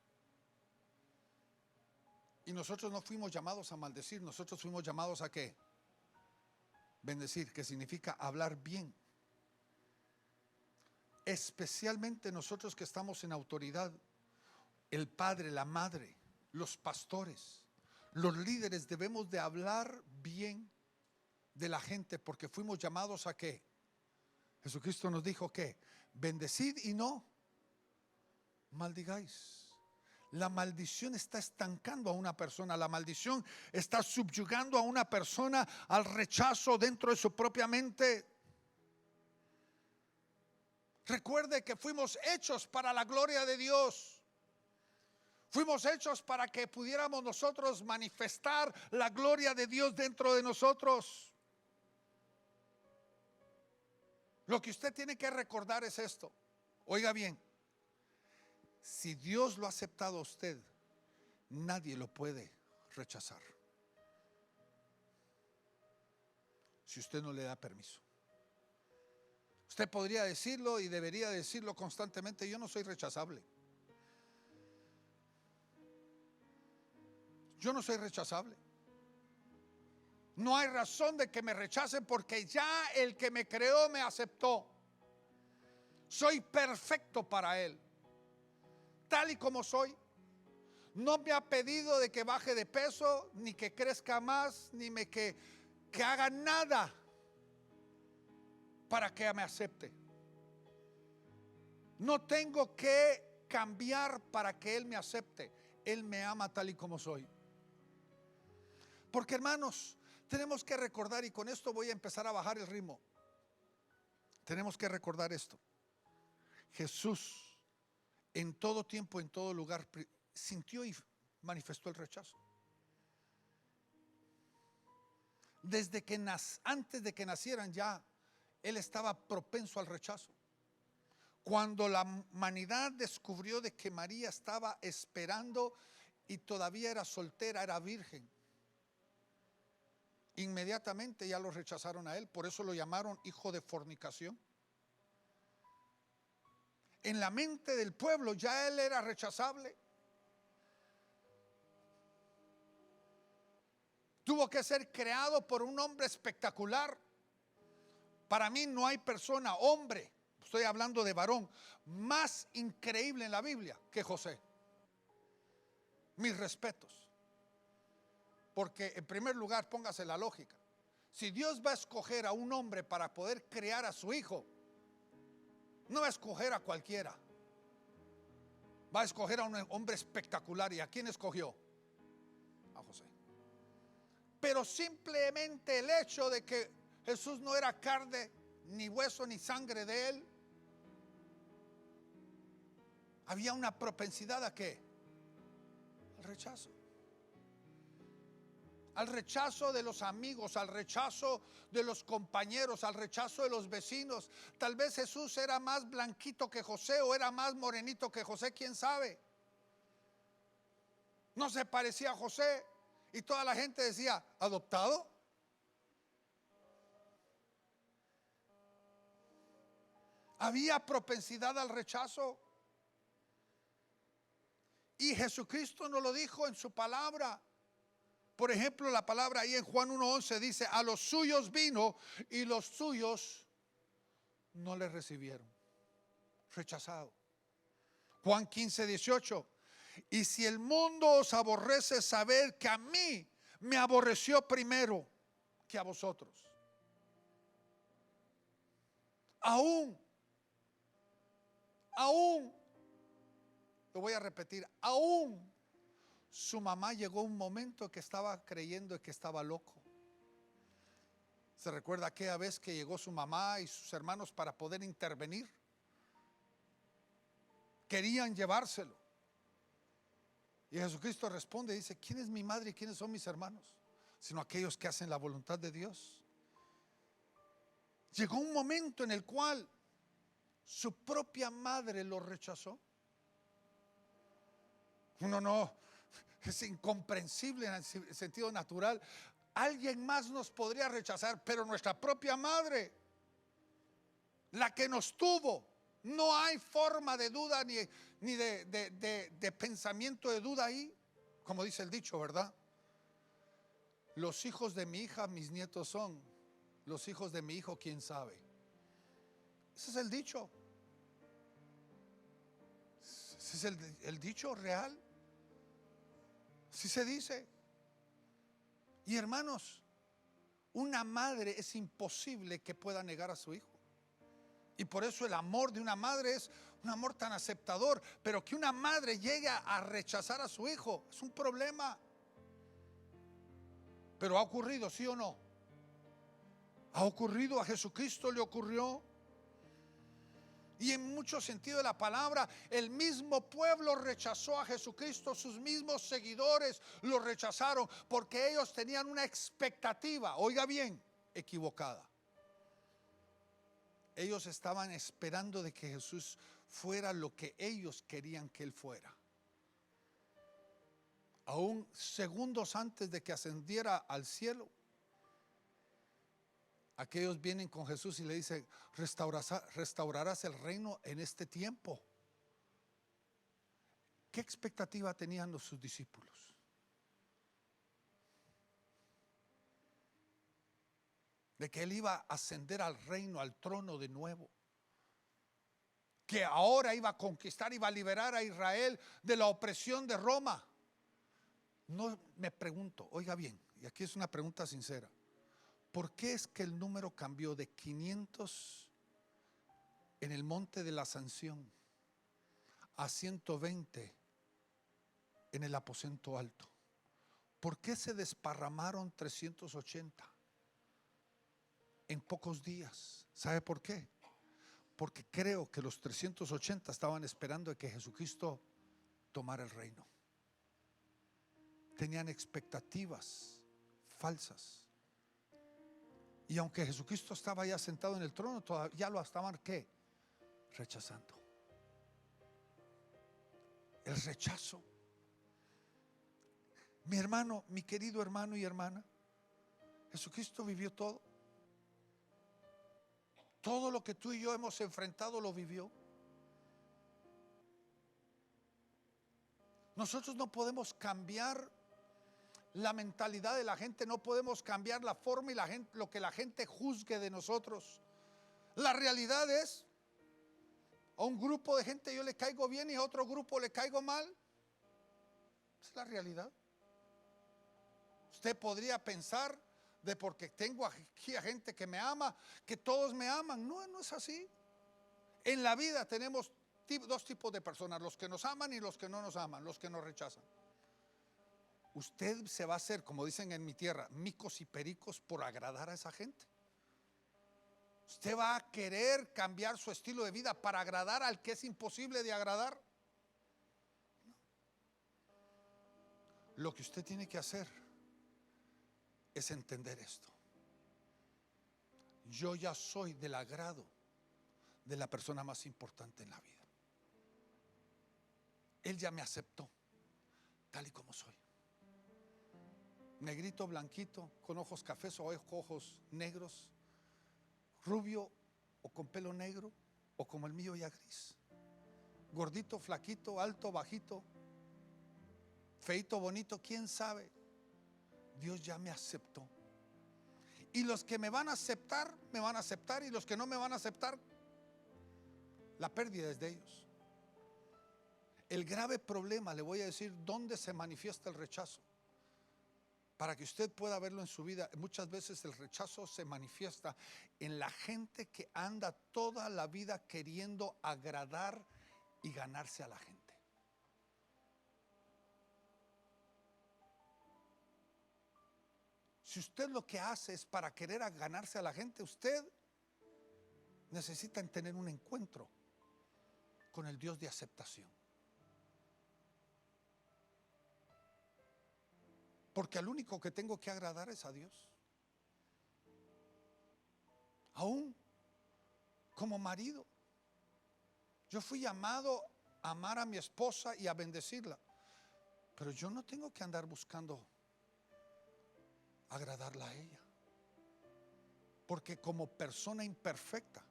Y nosotros no fuimos llamados a maldecir, nosotros fuimos llamados a ¿qué? Bendecir, que significa hablar bien. Especialmente nosotros que estamos en autoridad, el padre, la madre, los pastores, Los líderes debemos de hablar bien de la gente, porque fuimos llamados a ¿qué? Jesucristo nos dijo que bendecid y no maldigáis. La maldición está estancando a una persona. La maldición está subyugando a una persona al rechazo dentro de su propia mente. Recuerde que fuimos hechos para la gloria de Dios. Fuimos hechos para que pudiéramos nosotros manifestar la gloria de Dios dentro de nosotros. Lo que usted tiene que recordar es esto. Oiga bien, si Dios lo ha aceptado a usted, nadie lo puede rechazar, si usted no le da permiso. Usted podría decirlo y debería decirlo constantemente: yo no soy rechazable. Yo no soy rechazable. No hay razón de que me rechacen, porque ya el que me creó me aceptó. Soy perfecto para Él, tal y como soy. No me ha pedido de que baje de peso, ni que crezca más, ni que haga nada para que me acepte. No tengo que cambiar para que Él me acepte. Él me ama tal y como soy. Porque, hermanos, tenemos que recordar, y con esto voy a empezar a bajar el ritmo. Tenemos que recordar esto. Jesús en todo tiempo, en todo lugar, sintió y manifestó el rechazo. Desde que antes de que nacieran ya Él estaba propenso al rechazo. Cuando la humanidad descubrió de que María estaba esperando y todavía era soltera, era virgen, inmediatamente ya lo rechazaron a Él. Por eso lo llamaron hijo de fornicación. En la mente del pueblo ya Él era rechazable. Tuvo que ser creado por un hombre espectacular. Para mí no hay persona, hombre, estoy hablando de varón, más increíble en la Biblia que José. Mis respetos. Porque en primer lugar, póngase la lógica. Si Dios va a escoger a un hombre para poder crear a su hijo, no va a escoger a cualquiera. Va a escoger a un hombre espectacular. ¿Y a quién escogió? A José. Pero simplemente el hecho de que Jesús no era carne, ni hueso, ni sangre de Él, había una propensidad ¿a qué? Al rechazo. Al rechazo de los amigos, al rechazo de los compañeros, al rechazo de los vecinos. Tal vez Jesús era más blanquito que José, o era más morenito que José, quién sabe. No se parecía a José, y toda la gente decía: ¿adoptado? Había propensidad al rechazo. Y Jesucristo nos lo dijo en su palabra. Por ejemplo, la palabra ahí en Juan 1:11 dice: a los suyos vino y los suyos no le recibieron. Rechazado. Juan 15:18: y si el mundo os aborrece, sabed que a mí me aborreció primero que a vosotros. Aún, lo voy a repetir, aún su mamá llegó un momento que estaba creyendo que estaba loco. ¿Se recuerda aquella vez que llegó su mamá y sus hermanos para poder intervenir? Querían llevárselo. Y Jesucristo responde y dice: ¿quién es mi madre y quiénes son mis hermanos? Sino aquellos que hacen la voluntad de Dios. Llegó un momento en el cual su propia madre lo rechazó. No, es incomprensible en el sentido natural. Alguien más nos podría rechazar, pero nuestra propia madre, la que nos tuvo, no hay forma de duda ni de pensamiento de duda ahí. Como dice el dicho, ¿verdad? Los hijos de mi hija mis nietos son, los hijos de mi hijo quién sabe. Ese es el dicho. Ese es el dicho real. Así se dice. Y hermanos, una madre es imposible que pueda negar a su hijo. Y por eso el amor de una madre es un amor tan aceptador. Pero que una madre llegue a rechazar a su hijo es un problema. Pero ha ocurrido, ¿sí o no? Ha ocurrido, a Jesucristo le ocurrió. Y en mucho sentido de la palabra, el mismo pueblo rechazó a Jesucristo, sus mismos seguidores lo rechazaron porque ellos tenían una expectativa, oiga bien, equivocada. Ellos estaban esperando de que Jesús fuera lo que ellos querían que Él fuera. Aún segundos antes de que ascendiera al cielo, aquellos vienen con Jesús y le dicen: restaurarás el reino en este tiempo. ¿Qué expectativa tenían sus discípulos? De que Él iba a ascender al reino, al trono de nuevo. Que ahora iba a conquistar, iba a liberar a Israel de la opresión de Roma. No, me pregunto, oiga bien, y aquí es una pregunta sincera: ¿por qué es que el número cambió de 500 en el monte de la Ascensión a 120 en el aposento alto? ¿Por qué se desparramaron 380 en pocos días? ¿Sabe por qué? Porque creo que los 380 estaban esperando que Jesucristo tomara el reino. Tenían expectativas falsas. Y aunque Jesucristo estaba ya sentado en el trono, todavía lo estaban, ¿qué? Rechazando. El rechazo. Mi hermano, mi querido hermano y hermana, Jesucristo vivió todo. Todo lo que tú y yo hemos enfrentado lo vivió. Nosotros no podemos cambiar la mentalidad de la gente, no podemos cambiar la forma y la gente, lo que la gente juzgue de nosotros. La realidad es, a un grupo de gente yo le caigo bien y a otro grupo le caigo mal. Es la realidad. Usted podría pensar de porque tengo aquí a gente que me ama, que todos me aman. No, no es así. En la vida tenemos dos tipos de personas: los que nos aman y los que no nos aman, los que nos rechazan. Usted se va a hacer, como dicen en mi tierra, micos y pericos por agradar a esa gente. Usted va a querer cambiar su estilo de vida para agradar al que es imposible de agradar. Lo que usted tiene que hacer es entender esto: yo ya soy del agrado de la persona más importante en la vida. Él ya me aceptó tal y como soy. Negrito, blanquito, con ojos cafés o ojos negros, rubio o con pelo negro, o como el mío ya gris, gordito, flaquito, alto, bajito, feito, bonito, quién sabe. Dios ya me aceptó. Y los que me van a aceptar, me van a aceptar, y los que no me van a aceptar, la pérdida es de ellos. El grave problema, le voy a decir dónde se manifiesta el rechazo, para que usted pueda verlo en su vida. Muchas veces el rechazo se manifiesta en la gente que anda toda la vida queriendo agradar y ganarse a la gente. Si usted lo que hace es para querer ganarse a la gente, usted necesita tener un encuentro con el Dios de aceptación. Porque al único que tengo que agradar es a Dios. Aún como marido, yo fui llamado a amar a mi esposa y a bendecirla, pero yo no tengo que andar buscando agradarla a ella, porque como persona imperfecta,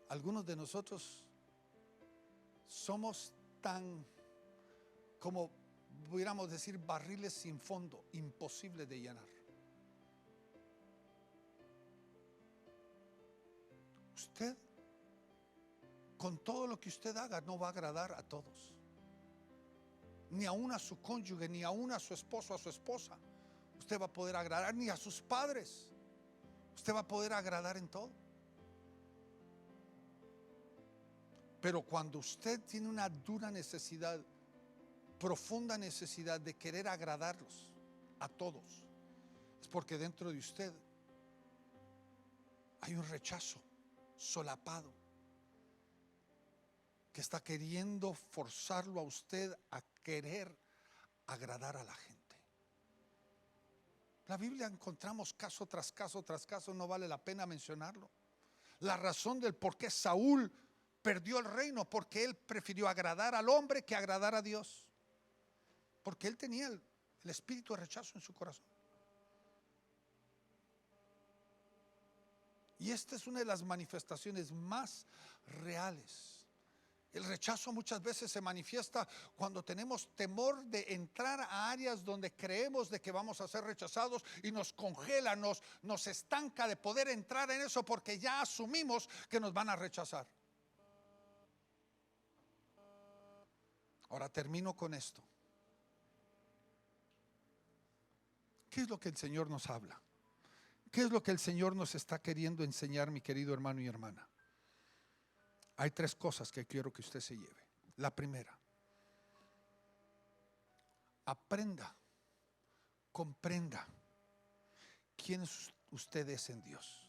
algunos de nosotros somos tan, como pudiéramos decir, barriles sin fondo, imposible de llenar. Usted, con todo lo que usted haga, no va a agradar a todos. ni aún a su cónyuge, ni aún a su esposo, a su esposa, usted va a poder agradar, ni a sus padres. Usted va a poder agradar en todo. Pero cuando usted tiene una dura necesidad, profunda necesidad de querer agradarlos a todos, es porque dentro de usted hay un rechazo solapado que está queriendo forzarlo a usted a querer agradar a la gente. La Biblia encontramos caso tras caso tras caso, no vale la pena mencionarlo. La razón del por qué Saúl perdió el reino, porque él prefirió agradar al hombre que agradar a Dios, porque él tenía el espíritu de rechazo en su corazón. Y esta es una de las manifestaciones más reales. El rechazo muchas veces se manifiesta cuando tenemos temor de entrar a áreas donde creemos de que vamos a ser rechazados y nos congela, nos estanca de poder entrar en eso porque ya asumimos que nos van a rechazar. Ahora termino con esto. ¿Qué es lo que el Señor nos habla? ¿Qué es lo que el Señor nos está queriendo enseñar, mi querido hermano y hermana? Hay 3 cosas que quiero que usted se lleve. La primera, aprenda, comprenda quién usted es en Dios.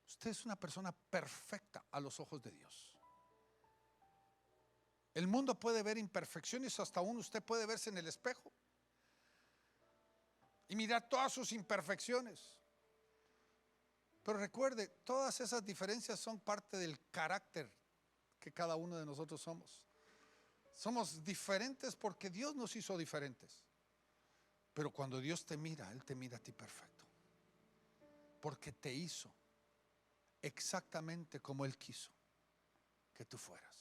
Usted es una persona perfecta a los ojos de Dios. El mundo puede ver imperfecciones, hasta aún usted puede verse en el espejo y mirar todas sus imperfecciones. Pero recuerde, todas esas diferencias son parte del carácter que cada uno de nosotros somos. Somos diferentes porque Dios nos hizo diferentes. Pero cuando Dios te mira, Él te mira a ti perfecto, porque te hizo exactamente como Él quiso que tú fueras.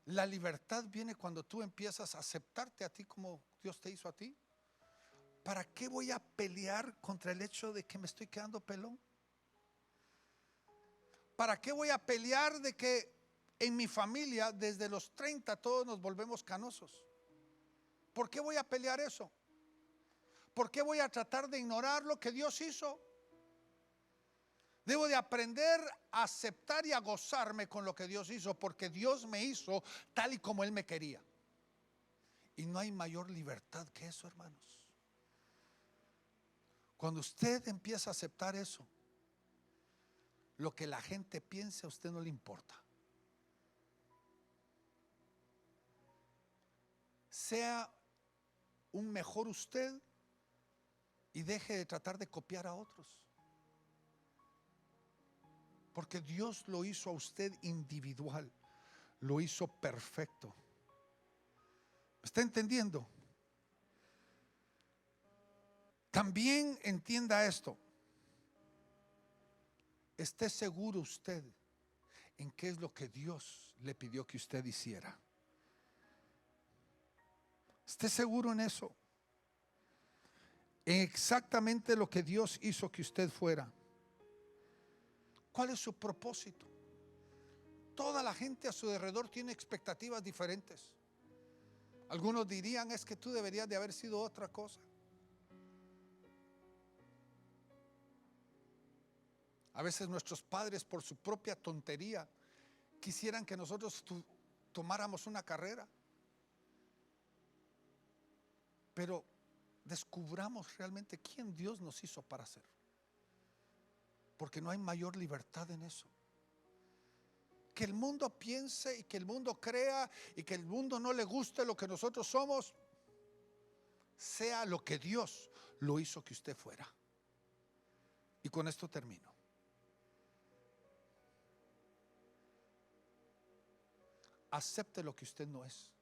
La libertad viene cuando tú empiezas a aceptarte a ti como Dios te hizo a ti. ¿Para qué voy a pelear contra el hecho de que me estoy quedando pelón? ¿Para qué voy a pelear de que en mi familia desde los 30 todos nos volvemos canosos? ¿Por qué voy a pelear eso? ¿Por qué voy a tratar de ignorar lo que Dios hizo? Debo de aprender a aceptar y a gozarme con lo que Dios hizo, porque Dios me hizo tal y como Él me quería. Y no hay mayor libertad que eso, hermanos. Cuando usted empieza a aceptar eso, lo que la gente piense a usted no le importa. Sea un mejor usted y deje de tratar de copiar a otros. Porque Dios lo hizo a usted individual, lo hizo perfecto. ¿Me está entendiendo? También entienda esto. Esté seguro usted en qué es lo que Dios le pidió que usted hiciera. Esté seguro en eso, en exactamente lo que Dios hizo que usted fuera. ¿Cuál es su propósito? Toda la gente a su alrededor tiene expectativas diferentes. Algunos dirían, es que tú deberías de haber sido otra cosa. A veces nuestros padres, por su propia tontería, quisieran que nosotros tomáramos una carrera. Pero descubramos realmente quién Dios nos hizo para ser. Porque no hay mayor libertad en eso. Que el mundo piense y que el mundo crea y que el mundo no le guste lo que nosotros somos, sea lo que Dios lo hizo que usted fuera. Y con esto termino. Acepte lo que usted no es.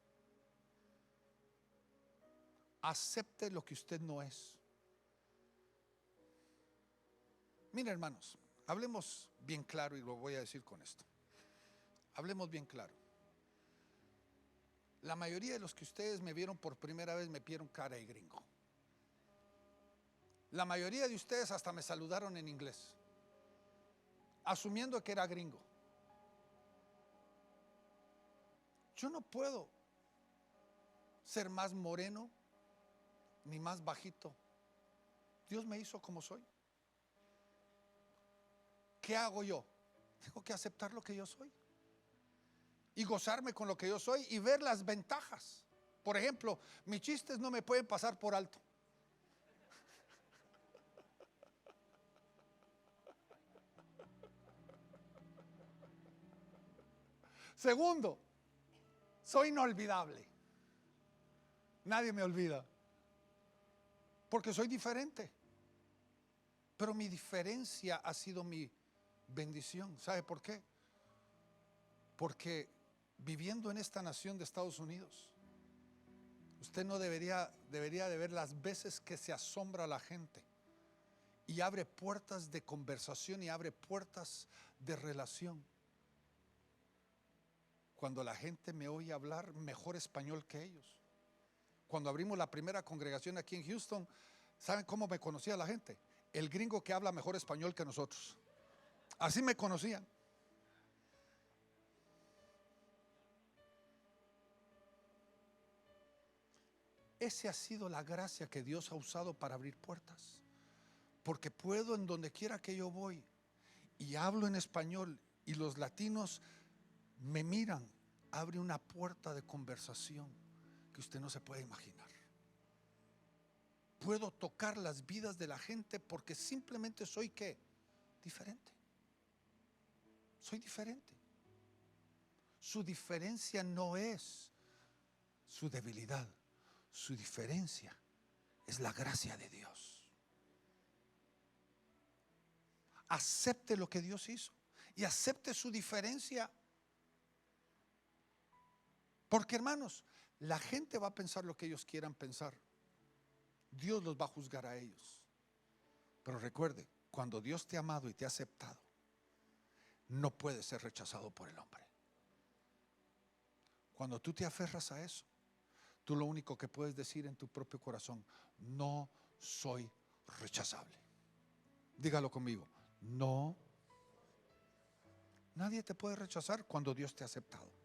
Acepte lo que usted no es. Mira, hermanos, hablemos bien claro y lo voy a decir con esto. Hablemos bien claro. La mayoría de los que ustedes me vieron por primera vez me vieron cara de gringo. La mayoría de ustedes hasta me saludaron en inglés, asumiendo que era gringo. Yo no puedo ser más moreno ni más bajito. Dios me hizo como soy. ¿Qué hago yo? Tengo que aceptar lo que yo soy y gozarme con lo que yo soy y ver las ventajas. Por ejemplo, mis chistes no me pueden pasar por alto. Segundo, soy inolvidable. Nadie me olvida porque soy diferente. Pero mi diferencia ha sido mi bendición. ¿Sabe por qué? Porque viviendo en esta nación de Estados Unidos, usted no debería de ver las veces que se asombra a la gente y abre puertas de conversación y abre puertas de relación. Cuando la gente me oye hablar mejor español que ellos. Cuando abrimos la primera congregación aquí en Houston, ¿saben cómo me conocía la gente? El gringo que habla mejor español que nosotros. Así me conocían. Esa ha sido la gracia que Dios ha usado para abrir puertas. Porque puedo, en donde quiera que yo voy y hablo en español y los latinos me miran, abre una puerta de conversación que usted no se puede imaginar. Puedo tocar las vidas de la gente porque simplemente soy ¿qué? Diferente. Soy diferente. Su diferencia no es su debilidad. Su diferencia es la gracia de Dios. Acepte lo que Dios hizo y acepte su diferencia. Porque, hermanos, la gente va a pensar lo que ellos quieran pensar. Dios los va a juzgar a ellos. Pero recuerde, cuando Dios te ha amado y te ha aceptado, no puedes ser rechazado por el hombre. Cuando tú te aferras a eso, tú lo único que puedes decir en tu propio corazón: no soy rechazable. Dígalo conmigo: no. Nadie te puede rechazar cuando Dios te ha aceptado.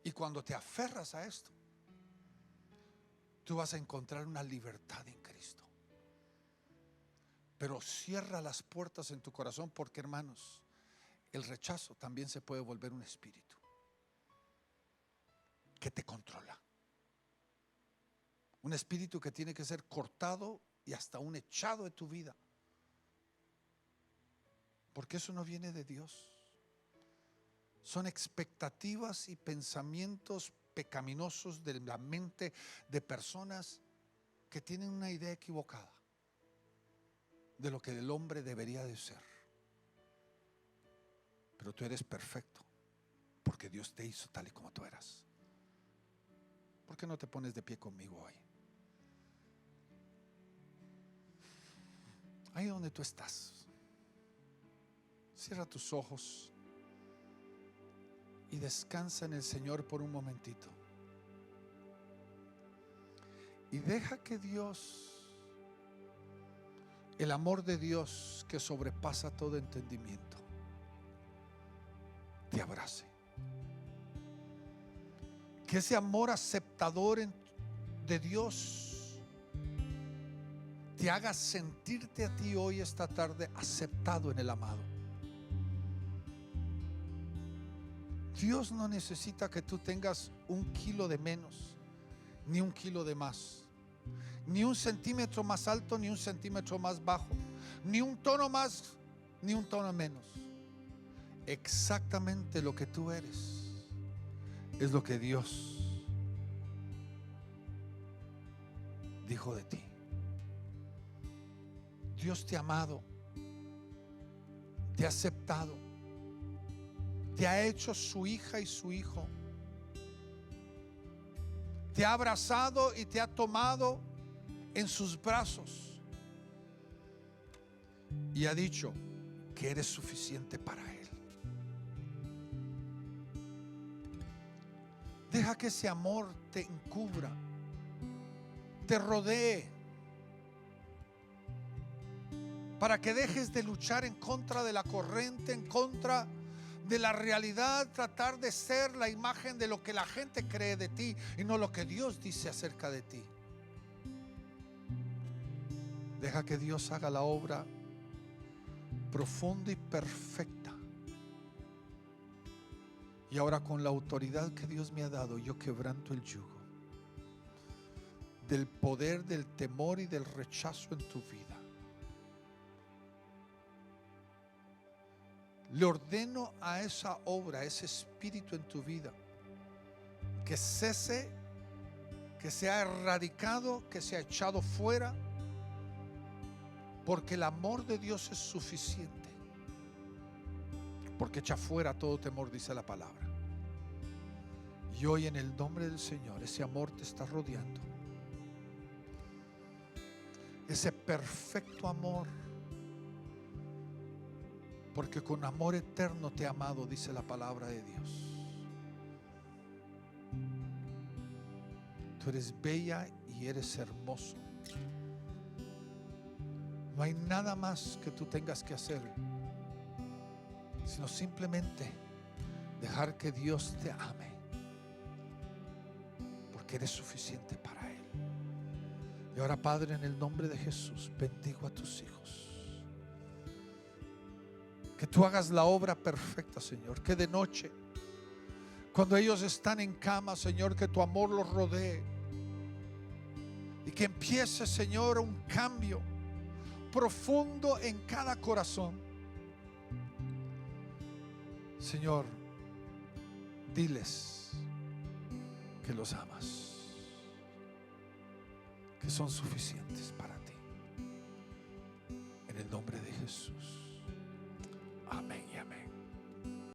Y cuando te aferras a esto, tú vas a encontrar una libertad en Cristo. Pero cierra las puertas en tu corazón, porque, hermanos, el rechazo también se puede volver un espíritu que te controla. Un espíritu que tiene que ser cortado y hasta aún echado de tu vida. Porque eso no viene de Dios. Son expectativas y pensamientos pecaminosos de la mente de personas que tienen una idea equivocada de lo que el hombre debería de ser. Pero tú eres perfecto porque Dios te hizo tal y como tú eras. ¿Por qué no te pones de pie conmigo hoy? Ahí donde tú estás, cierra tus ojos y descansa en el Señor por un momentito. Y deja que Dios, el amor de Dios que sobrepasa todo entendimiento, te abrace. Que ese amor aceptador de Dios te haga sentirte a ti hoy, esta tarde, aceptado en el amado. Dios no necesita que tú tengas 1 kilo de menos, ni 1 kilo de más, ni 1 centímetro más alto, ni 1 centímetro más bajo, ni un tono más, ni un tono menos. Exactamente lo que tú eres es lo que Dios dijo de ti. Dios te ha amado, te ha aceptado, te ha hecho su hija y su hijo, te ha abrazado y te ha tomado en sus brazos y ha dicho que eres suficiente para Él. Deja que ese amor te encubra, te rodee, para que dejes de luchar en contra de la corriente, en contra de la realidad, tratar de ser la imagen de lo que la gente cree de ti y no lo que Dios dice acerca de ti. Deja que Dios haga la obra profunda y perfecta. Y ahora, con la autoridad que Dios me ha dado, yo quebranto el yugo del poder del temor y del rechazo en tu vida. Le ordeno a esa obra, a ese espíritu en tu vida, que cese, que sea erradicado, que sea echado fuera, porque el amor de Dios es suficiente, porque echa fuera todo temor, dice la palabra. Y hoy, en el nombre del Señor, ese amor te está rodeando, ese perfecto amor, porque con amor eterno te he amado, dice la palabra de Dios. Tú eres bella y eres hermoso. No hay nada más que tú tengas que hacer, sino simplemente dejar que Dios te ame, porque eres suficiente para Él. Y ahora, Padre, en el nombre de Jesús, bendigo a tus hijos. Que tú hagas la obra perfecta, Señor. Que de noche, cuando ellos están en cama, Señor, que tu amor los rodee. Y que empiece, Señor, un cambio profundo en cada corazón. Señor, diles que los amas, que son suficientes para ti. En el nombre de Jesús. Amén y amén.